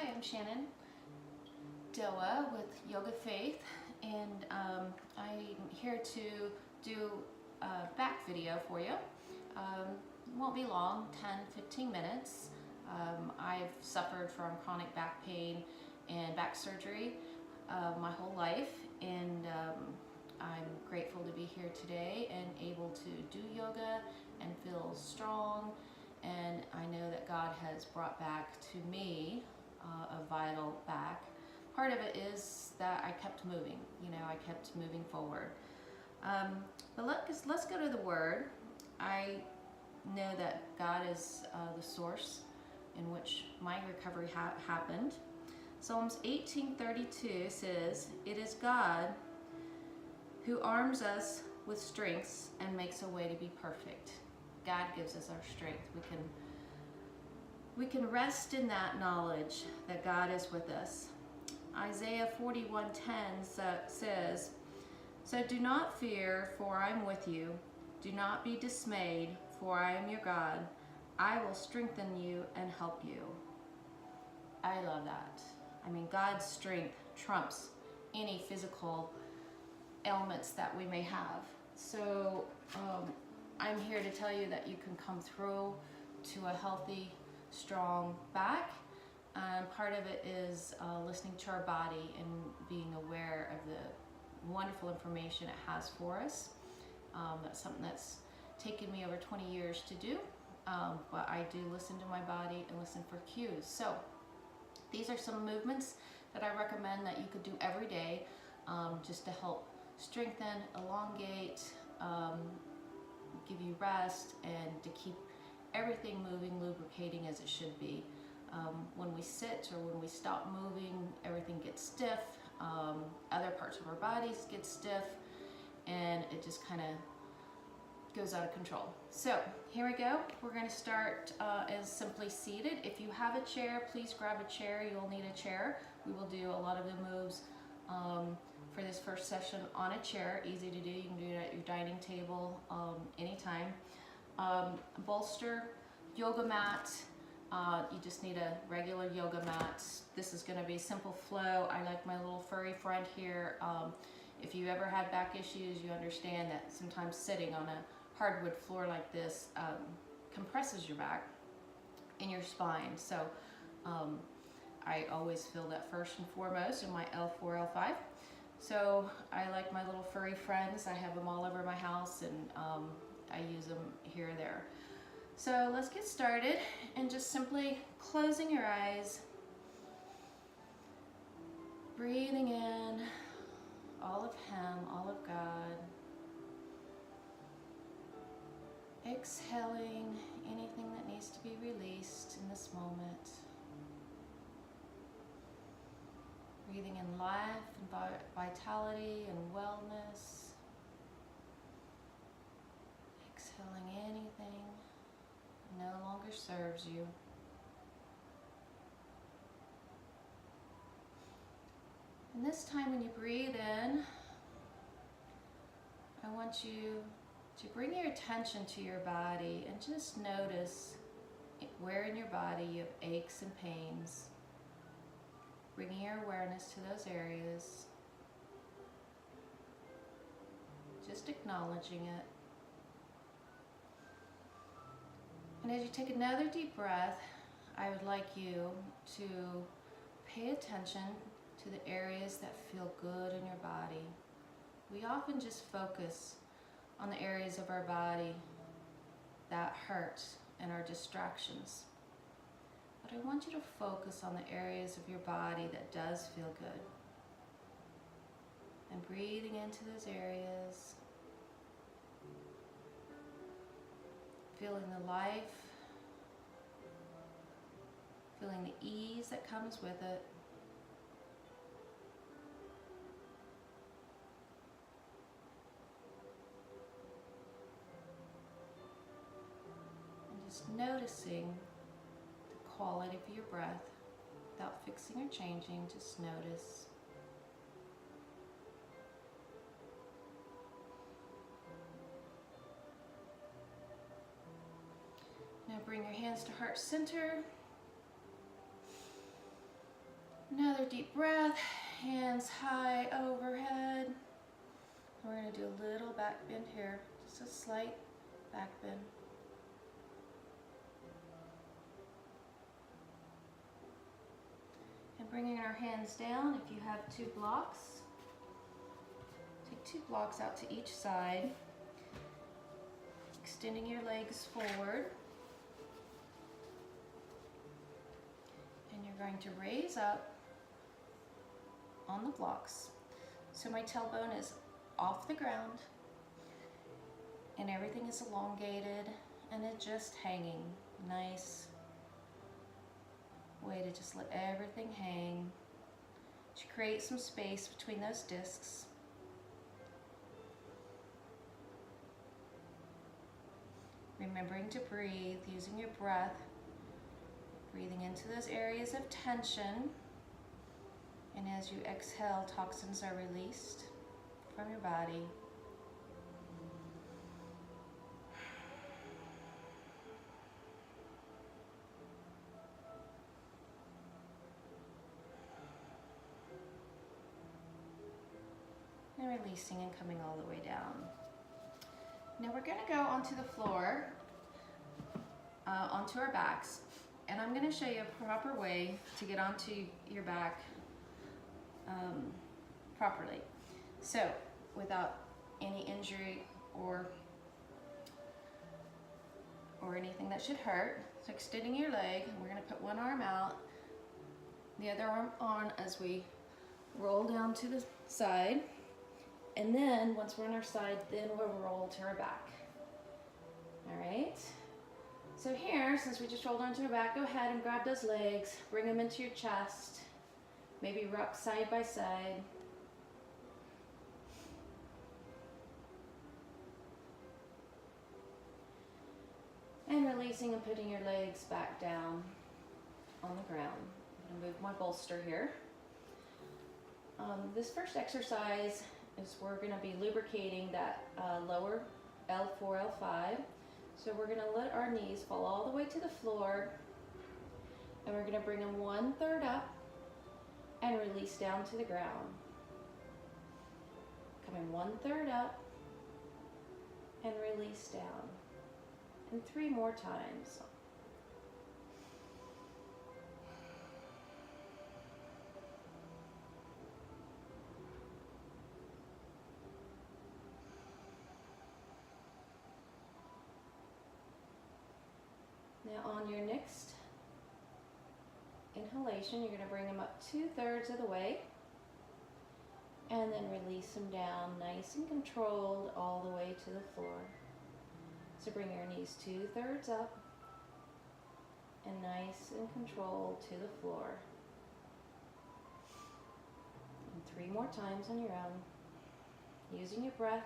I'm Shannon Doa with Yoga Faith, and I'm here to do a back video for you. Won't be long, 10-15 minutes. I've suffered from chronic back pain and back surgery my whole life, and I'm grateful to be here today and able to do yoga and feel strong. And I know that God has brought back to me a vital back. Part of it is that I kept moving, I kept moving forward. But let's go to the Word. I know that God is the source in which my recovery happened. Psalms 18:32 says, "It is God who arms us with strengths and makes a way to be perfect." God gives us our strength. We can rest in that knowledge that God is with us. Isaiah 41:10 says, "So do not fear, for I am with you. Do not be dismayed, for I am your God. I will strengthen you and help you." I love that. God's strength trumps any physical ailments that we may have. So I'm here to tell you that you can come through to a healthy, strong back. Part of it is listening to our body and being aware of the wonderful information it has for us. That's something that's taken me over 20 years to do, but I do listen to my body and listen for cues. So these are some movements that I recommend that you could do every day, just to help strengthen, elongate, give you rest, and to keep everything moving, lubricating as it should be. When we sit or when we stop moving, everything gets stiff. Other parts of our bodies get stiff, and it just kind of goes out of control. So here we go. We're going to start as simply seated. If you have a chair, please grab a chair. You'll need a chair. We will do a lot of the moves for this first session on a chair. Easy to do. You can do it at your dining table anytime. Bolster, yoga mat. You just need a regular yoga mat. This is going to be simple flow. I like my little furry friend here. If you ever had back issues, you understand that sometimes sitting on a hardwood floor like this compresses your back and your spine. So I always feel that first and foremost in my L4, L5. So I like my little furry friends. I have them all over my house, and I use them here or there. So let's get started, and just simply closing your eyes, breathing in all of Him, all of God, exhaling anything that needs to be released in this moment. Breathing in life and vitality and wellness. Exhaling anything that no longer serves you. And this time when you breathe in, I want you to bring your attention to your body and just notice where in your body you have aches and pains. Bringing your awareness to those areas. Just acknowledging it. And as you take another deep breath, I would like you to pay attention to the areas that feel good in your body. We often just focus on the areas of our body that hurt and are distractions. But I want you to focus on the areas of your body that does feel good. And breathing into those areas. Feeling the life. Feeling the ease that comes with it. And just noticing quality of your breath without fixing or changing. Just notice. Now bring your hands to heart center. Another deep breath, hands high overhead. We're going to do a little back bend here, just a slight back bend. And bringing our hands down, if you have 2 blocks, take 2 blocks out to each side, extending your legs forward. And you're going to raise up on the blocks. So my tailbone is off the ground and everything is elongated and it's just hanging. Nice way to just let everything hang to create some space between those discs. Remembering to breathe, using your breath, breathing into those areas of tension, and as you exhale, toxins are released from your body. And releasing and coming all the way down. Now we're going to go onto the floor, onto our backs, and I'm going to show you a proper way to get onto your back properly. So without any injury or anything that should hurt. So extending your leg, and we're going to put one arm out, the other arm on as we roll down to the side. And then once we're on our side, then we'll roll to our back. All right. So here, since we just rolled onto our back, go ahead and grab those legs, bring them into your chest, maybe rock side by side. And releasing and putting your legs back down on the ground. I'm going to move my bolster here. This first exercise is we're going to be lubricating that lower L4, L5. So we're going to let our knees fall all the way to the floor, and we're going to bring them 1/3 up and release down to the ground. Coming 1/3 up and release down. And 3 more times. Now on your next inhalation, you're going to bring them up 2/3 of the way and then release them down nice and controlled all the way to the floor. So bring your knees 2/3 up and nice and controlled to the floor. And 3 more times on your own, using your breath.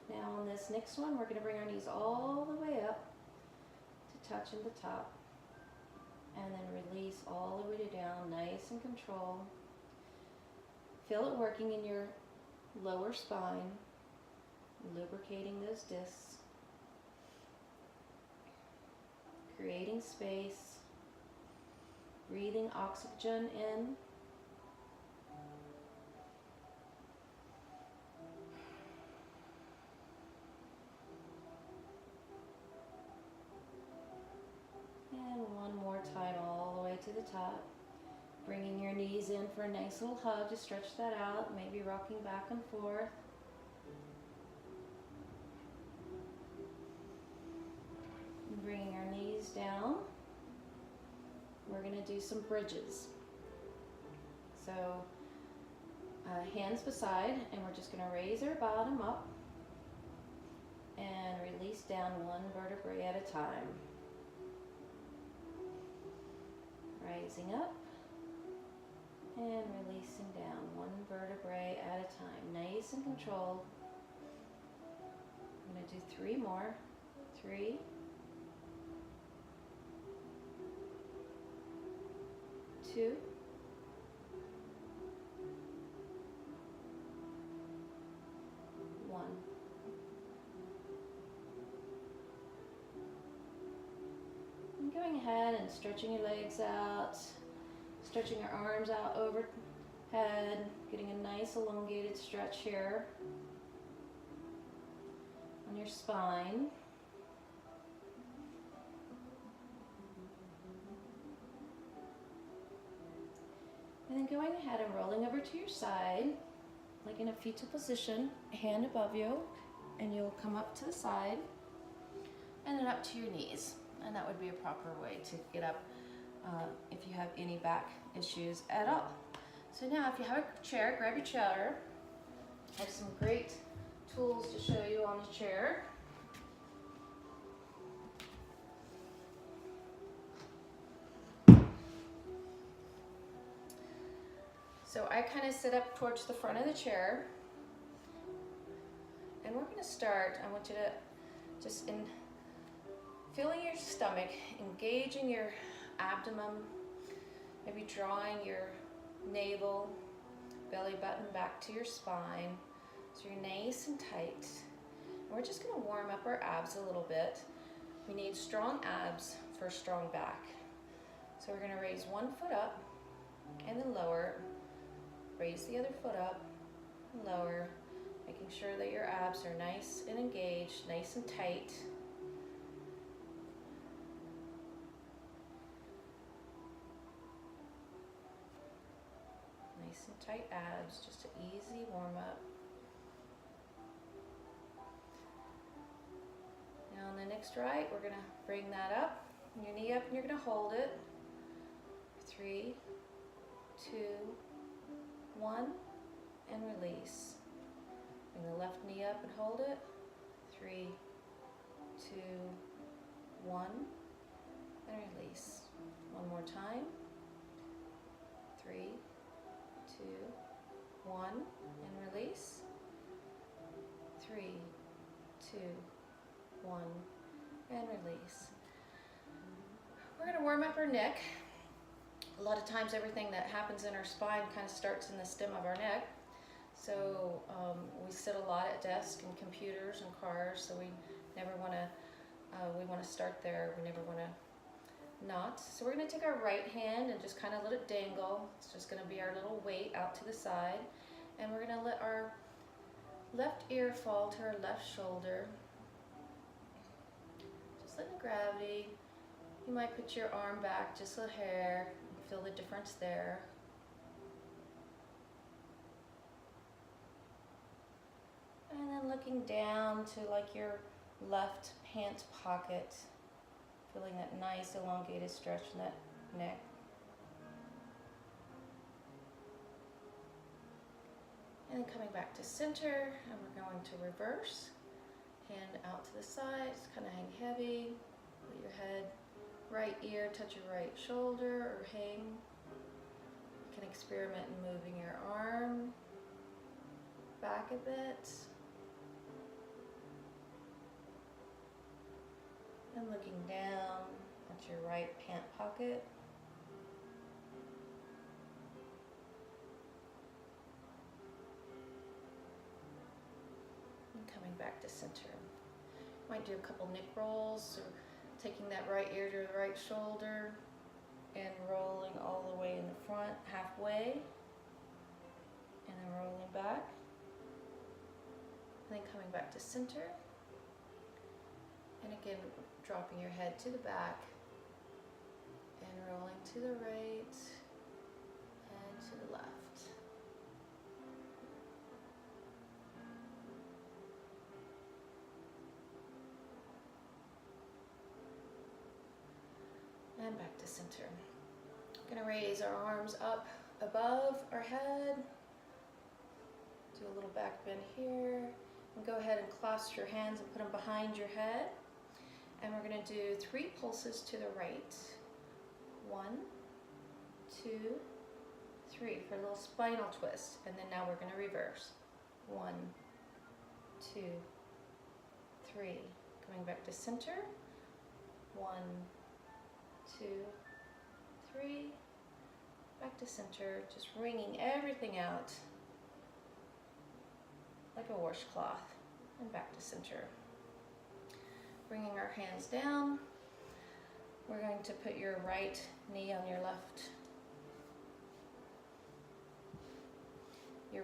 Now on this next one, we're going to bring our knees all the way up to touch at the top. And then release all the way down, nice and controlled. Feel it working in your lower spine, lubricating those discs, creating space, breathing oxygen in. And one more time all the way to the top. Bringing your knees in for a nice little hug to stretch that out, maybe rocking back and forth. And bringing our knees down. We're going to do some bridges. So hands beside, and we're just going to raise our bottom up and release down 1 vertebrae at a time. Rising up and releasing down 1 vertebrae at a time, nice and controlled. I'm going to do 3 more. 3, 2, 1. And going ahead and stretching your legs out, stretching your arms out overhead, getting a nice elongated stretch here on your spine. And then going ahead and rolling over to your side, like in a fetal position, hand above you, and you'll come up to the side, and then up to your knees. And that would be a proper way to get up if you have any back issues at all. So now if you have a chair, grab your chair. I have some great tools to show you on the chair. So I kind of sit up towards the front of the chair, and we're going to start. I want you to just feeling your stomach, engaging your abdomen, maybe drawing your navel, belly button back to your spine, so you're nice and tight. And we're just going to warm up our abs a little bit. We need strong abs for a strong back. So we're going to raise one foot up and then lower. Raise the other foot up and lower, making sure that your abs are nice and engaged, nice and tight. Nice and tight abs, just an easy warm up. Now on the next right, we're going to bring that up, your knee up, and you're going to hold it. 3, 2, 1, and release. Bring the left knee up and hold it. 3, 2, 1, and release. One more time. 3, 2, 1, and release. 3, 2, 1, and release. We're going to warm up our neck. A lot of times everything that happens in our spine kind of starts in the stem of our neck. So we sit a lot at desks and computers and cars, so we never want to, we want to start there. We never want to not. So we're going to take our right hand and just kind of let it dangle. It's just going to be our little weight out to the side. And we're going to let our left ear fall to our left shoulder. Just letting gravity. You might put your arm back just a hair. Feel the difference there. And then looking down to like your left pant pocket, feeling that nice elongated stretch in that neck. And then coming back to center, and we're going to reverse. Hand out to the sides, kind of hang heavy. Let your head, right ear touch your right shoulder or hang. You can experiment in moving your arm back a bit. And looking down at your right pant pocket. And coming back to center. Might do a couple neck rolls, or taking that right ear to the right shoulder and rolling all the way in the front halfway, and then rolling back, and then coming back to center, and again dropping your head to the back and rolling to the right and to the left. And back to center. We're going to raise our arms up above our head. Do a little back bend here. And go ahead and clasp your hands and put them behind your head. And we're going to do 3 pulses to the right. 1, 2, 3 for a little spinal twist. And then now we're going to reverse. 1, 2, 3. Coming back to center. 1, 2, 3, back to center, just wringing everything out like a washcloth, and back to center. Bringing our hands down, we're going to put your right knee on your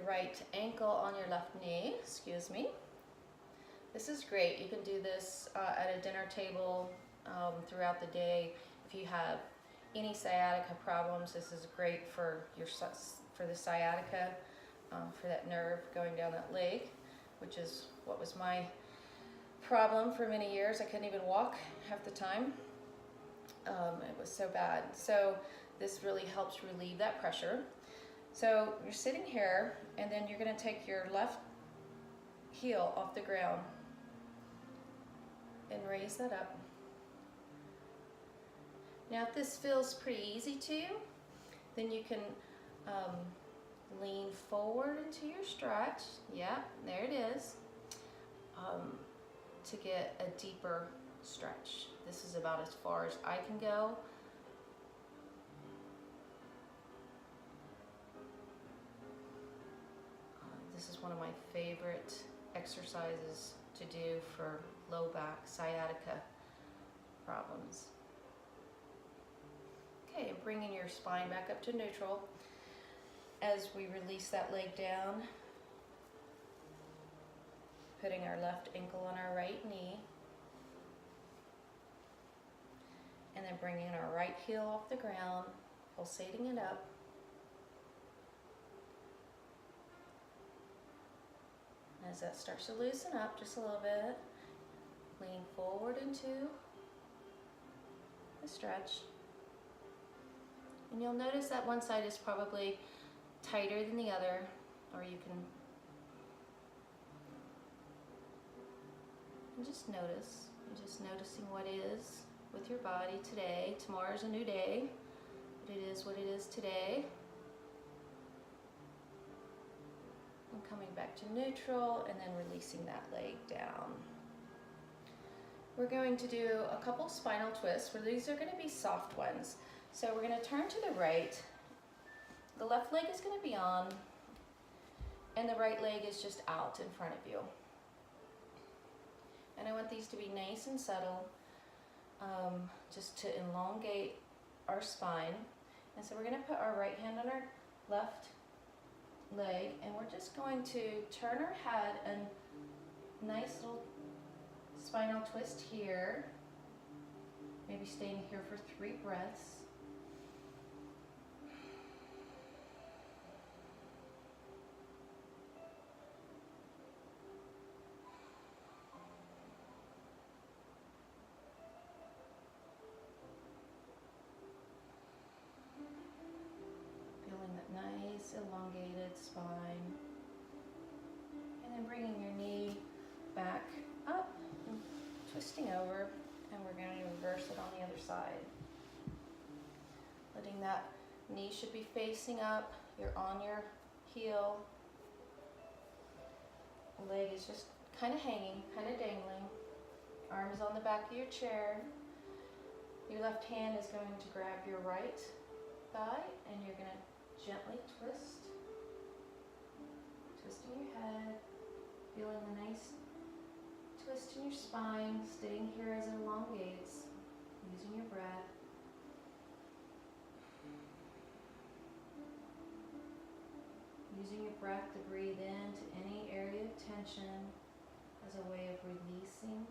right ankle on your left knee, excuse me. This is great. You can do this at a dinner table throughout the day. If you have any sciatica problems, this is great for the sciatica, for that nerve going down that leg, which is what was my problem for many years. I couldn't even walk half the time. It was so bad. So this really helps relieve that pressure. So you're sitting here, and then you're going to take your left heel off the ground and raise that up. Now if this feels pretty easy to you, then you can lean forward into your stretch. Yeah, there it is. To get a deeper stretch. This is about as far as I can go. This is one of my favorite exercises to do for low back sciatica problems. Okay, bringing your spine back up to neutral as we release that leg down, putting our left ankle on our right knee, and then bringing our right heel off the ground, pulsating it up. As that starts to loosen up just a little bit, lean forward into the stretch. And you'll notice that one side is probably tighter than the other, or you can just notice. You're just noticing what is with your body today. Tomorrow's a new day, but it is what it is today. And coming back to neutral, and then releasing that leg down. We're going to do a couple spinal twists, where these are going to be soft ones. So we're going to turn to the right. The left leg is going to be on, and the right leg is just out in front of you. And I want these to be nice and subtle, just to elongate our spine. And so we're going to put our right hand on our left leg, and we're just going to turn our head and nice little spinal twist here. Maybe staying here for 3 breaths. Nice elongated spine, and then bringing your knee back up and twisting over, and we're going to reverse it on the other side. Letting that knee should be facing up, you're on your heel, the leg is just kind of hanging, kind of dangling, arm is on the back of your chair, your left hand is going to grab your right thigh, and you're going to gently twisting your head, feeling a nice twist in your spine, staying here as it elongates, using your breath. Using your breath to breathe into any area of tension as a way of releasing.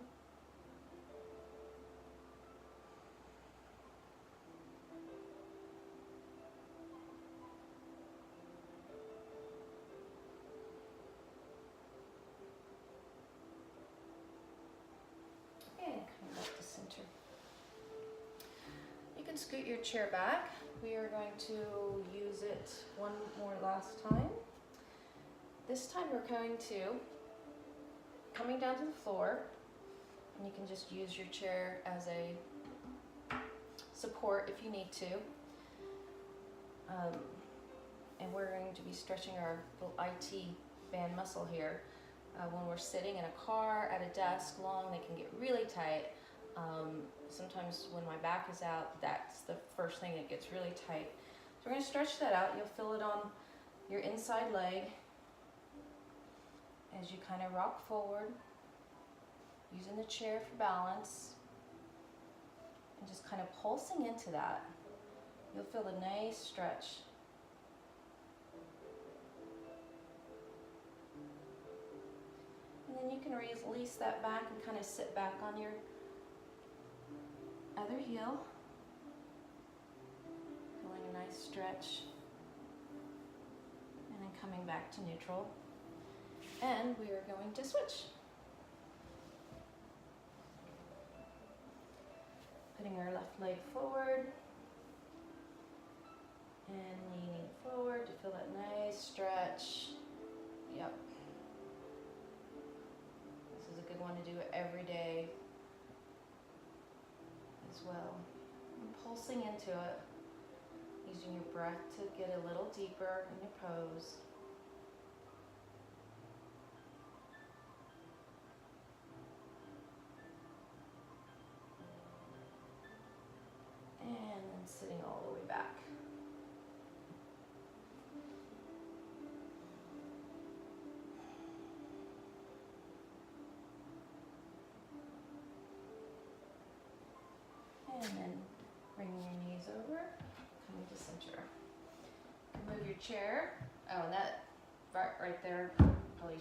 Scoot your chair back. We are going to use it one more last time. This time we're going to coming down to the floor, and you can just use your chair as a support if you need to. And we're going to be stretching our little IT band muscle here. When we're sitting in a car, at a desk long, they can get really tight. Sometimes when my back is out, that's the first thing that gets really tight. We're going to stretch that out. You'll feel it on your inside leg as you kind of rock forward, using the chair for balance, and just kind of pulsing into that. You'll feel a nice stretch. And then you can release that back and kind of sit back on your other heel. Feeling a nice stretch. And then coming back to neutral. And we are going to switch. Putting our left leg forward. And leaning forward to feel that nice stretch. Yep. This is a good one to do every day as well. And pulsing into it, using your breath to get a little deeper in your pose. And then sitting all the way back. And then bringing your knees over, coming to center. Move your chair. Oh, and that right there, probably,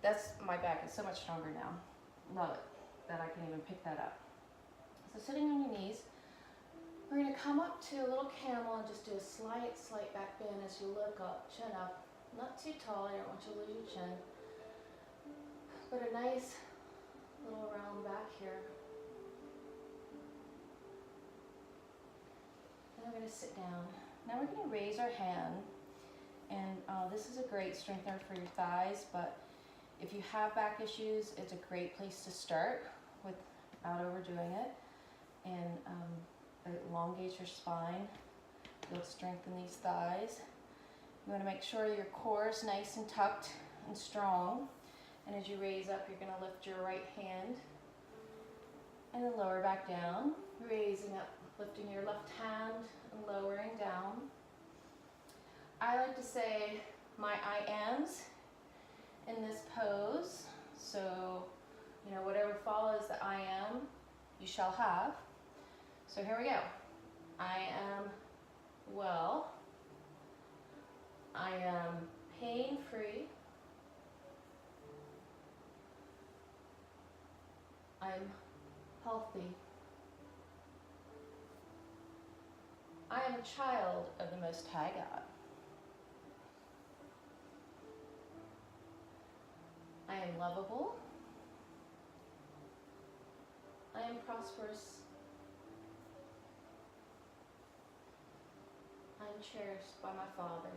that's, my back is so much stronger now. Love it, that I can even pick that up. So sitting on your knees, we're gonna come up to a little camel and just do a slight back bend as you look up, chin up. Not too tall, I don't want you to lose your chin. But a nice little round back here. And we're going to sit down. Now we're going to raise our hand, and this is a great strengthener for your thighs, but if you have back issues, it's a great place to start without overdoing it, and it elongates your spine. You'll strengthen these thighs. You want to make sure your core is nice and tucked and strong, and as you raise up, you're going to lift your right hand and then lower back down, raising up, lifting your left hand and lowering down. I like to say my I ams in this pose. So, you know, whatever follows the I am, you shall have. So here we go. I am well. I am pain-free. I'm healthy. I am a child of the Most High God. I am lovable. I am prosperous. I am cherished by my Father.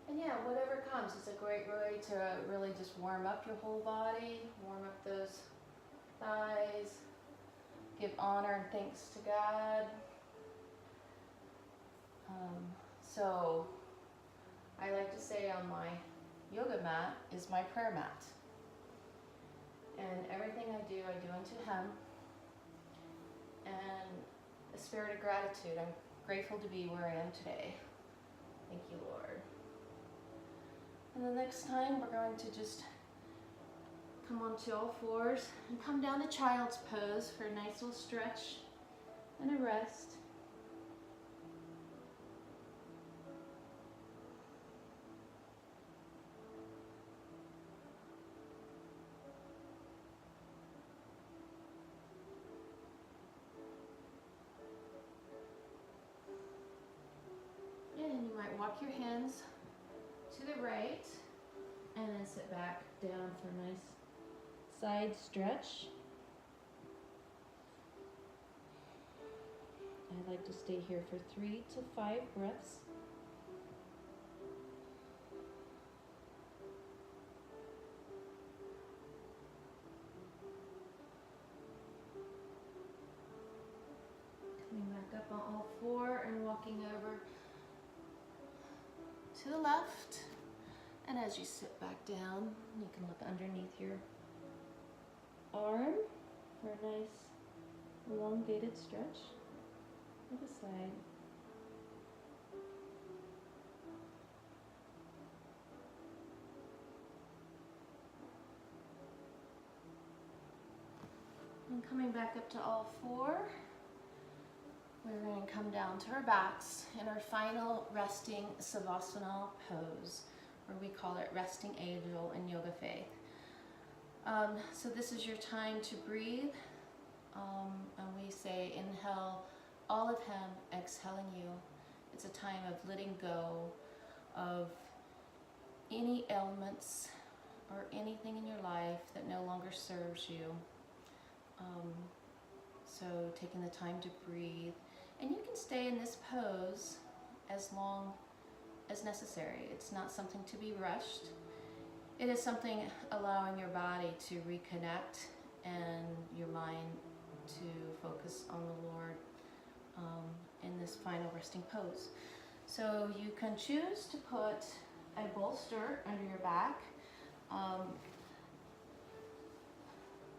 And yeah, whatever comes, it's a great way to really just warm up your whole body, warm up those thighs, give honor and thanks to God. So I like to say on my yoga mat is my prayer mat. And everything I do unto Him. And a spirit of gratitude. I'm grateful to be where I am today. Thank you, Lord. And the next time we're going to just come onto all fours and come down to child's pose for a nice little stretch and a rest. And you might walk your hands to the right and then sit back down for a nice side stretch. I like to stay here for 3 to 5 breaths. Coming back up on all 4 and walking over to the left. And as you sit back down, you can look underneath your arm for a nice elongated stretch. Other side. And coming back up to all four, we're going to come down to our backs in our final resting Savasana pose, or we call it resting angel in Yoga Faith. So this is your time to breathe, and we say inhale all of him, exhaling you. It's a time of letting go of any ailments or anything in your life that no longer serves you. So taking the time to breathe, and you can stay in this pose as long as necessary. It's not something to be rushed. It is something allowing your body to reconnect and your mind to focus on the Lord in this final resting pose. So you can choose to put a bolster under your back,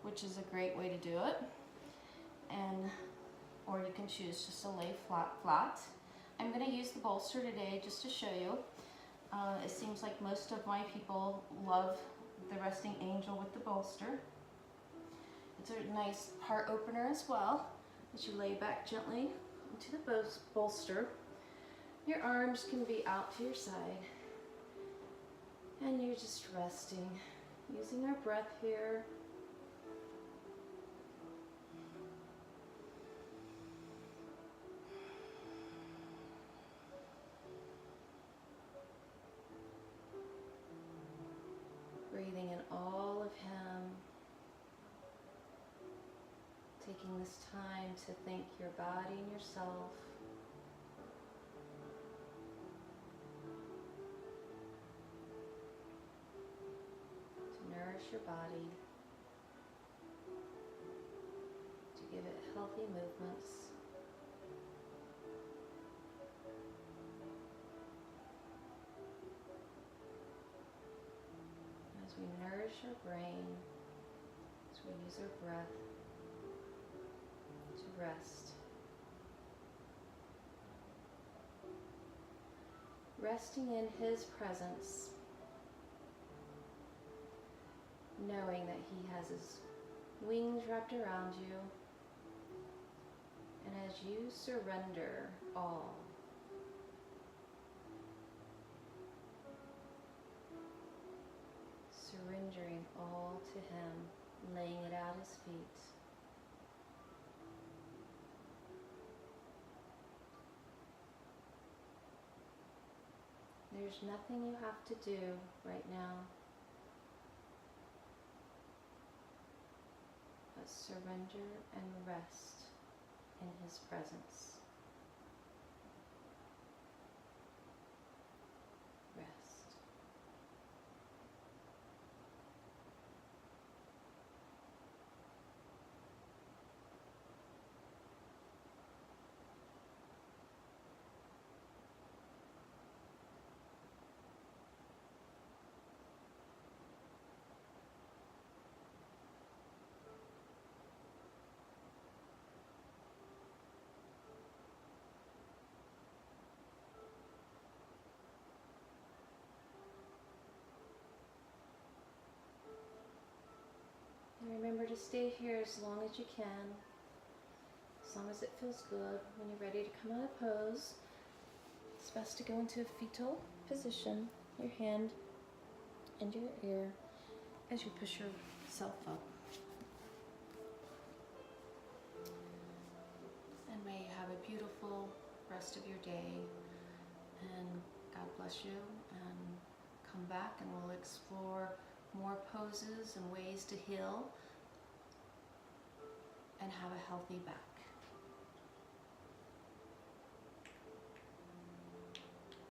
which is a great way to do it, or you can choose just to lay flat. I'm going to use the bolster today just to show you. It seems like most of my people love the resting angel with the bolster. It's a nice heart opener as well, as you lay back gently into the bolster. Your arms can be out to your side, and you're just resting, using our breath here. Breathing in all of him. Taking this time to thank your body and yourself. To nourish your body. To give it healthy movements. As we nourish our brain, as we use our breath to rest. Resting in his presence, knowing that he has his wings wrapped around you, and as you surrender all, surrendering all to him, laying it at his feet. There's nothing you have to do right now but surrender and rest in his presence. Rest. And remember to stay here as long as you can, as long as it feels good. When you're ready to come out of pose, it's best to go into a fetal position, your hand into your ear as you push yourself up. And may you have a beautiful rest of your day, and God bless you, and come back and we'll explore more poses and ways to heal and have a healthy back.